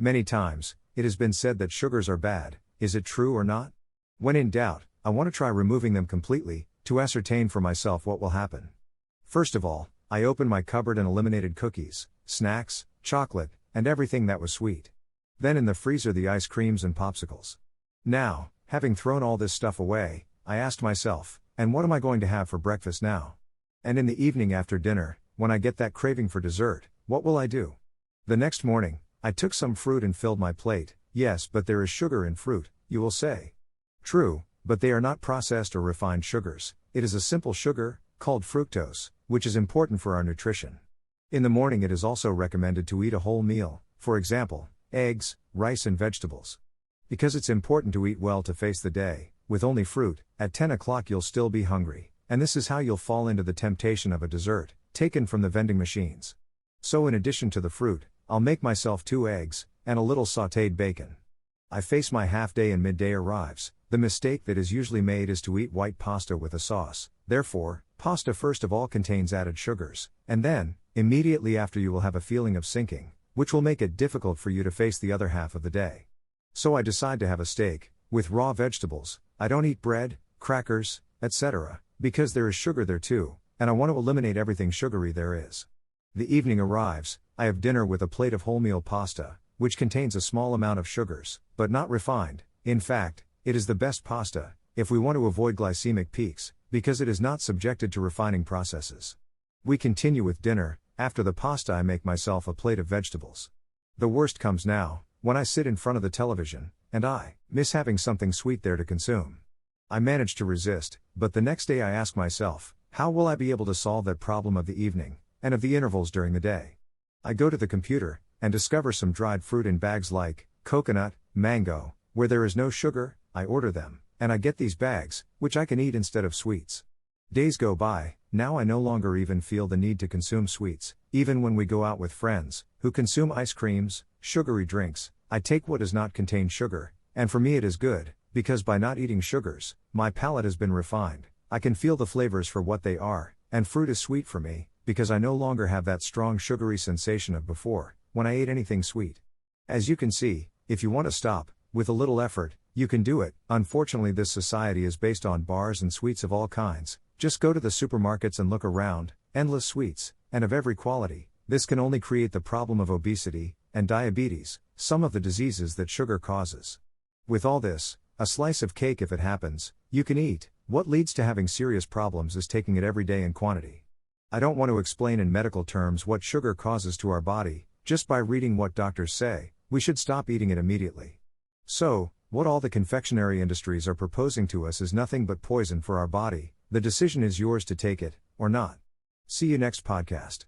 Many times, it has been said that sugars are bad. Is it true or not? When in doubt, I want to try removing them completely, to ascertain for myself what will happen. First of all, I opened my cupboard and eliminated cookies, snacks, chocolate, and everything that was sweet. Then in the freezer the ice creams and popsicles. Now, having thrown all this stuff away, I asked myself, and what am I going to have for breakfast now? And in the evening after dinner, when I get that craving for dessert, what will I do? The next morning, I took some fruit and filled my plate. Yes, but there is sugar in fruit, you will say. True, but they are not processed or refined sugars. It is a simple sugar, called fructose, which is important for our nutrition. In the morning it is also recommended to eat a whole meal, for example, eggs, rice and vegetables. Because it's important to eat well to face the day. With only fruit, at 10 o'clock you'll still be hungry, and this is how you'll fall into the temptation of a dessert, taken from the vending machines. So in addition to the fruit, I'll make myself 2 eggs, and a little sautéed bacon. I face my half day and midday arrives. The mistake that is usually made is to eat white pasta with a sauce. Therefore, pasta first of all contains added sugars, and then, immediately after you will have a feeling of sinking, which will make it difficult for you to face the other half of the day. So I decide to have a steak, with raw vegetables. I don't eat bread, crackers, etc., because there is sugar there too, and I want to eliminate everything sugary there is. The evening arrives, I have dinner with a plate of wholemeal pasta, which contains a small amount of sugars, but not refined. In fact, it is the best pasta, if we want to avoid glycemic peaks, because it is not subjected to refining processes. We continue with dinner. After the pasta I make myself a plate of vegetables. The worst comes now, when I sit in front of the television, and I miss having something sweet there to consume. I manage to resist, but the next day I ask myself, how will I be able to solve that problem of the evening, and of the intervals during the day? I go to the computer, and discover some dried fruit in bags like coconut, mango, where there is no sugar. I order them, and I get these bags, which I can eat instead of sweets. Days go by, now I no longer even feel the need to consume sweets, even when we go out with friends, who consume ice creams, sugary drinks. I take what does not contain sugar, and for me it is good, because by not eating sugars, my palate has been refined. I can feel the flavors for what they are, and fruit is sweet for me, because I no longer have that strong sugary sensation of before, when I ate anything sweet. As you can see, if you want to stop, with a little effort, you can do it. Unfortunately, this society is based on bars and sweets of all kinds. Just go to the supermarkets and look around, endless sweets, and of every quality. This can only create the problem of obesity and diabetes, some of the diseases that sugar causes. With all this, a slice of cake if it happens, you can eat. What leads to having serious problems is taking it every day in quantity. I don't want to explain in medical terms what sugar causes to our body. Just by reading what doctors say, we should stop eating it immediately. So, what all the confectionery industries are proposing to us is nothing but poison for our body. The decision is yours to take it, or not. See you next podcast.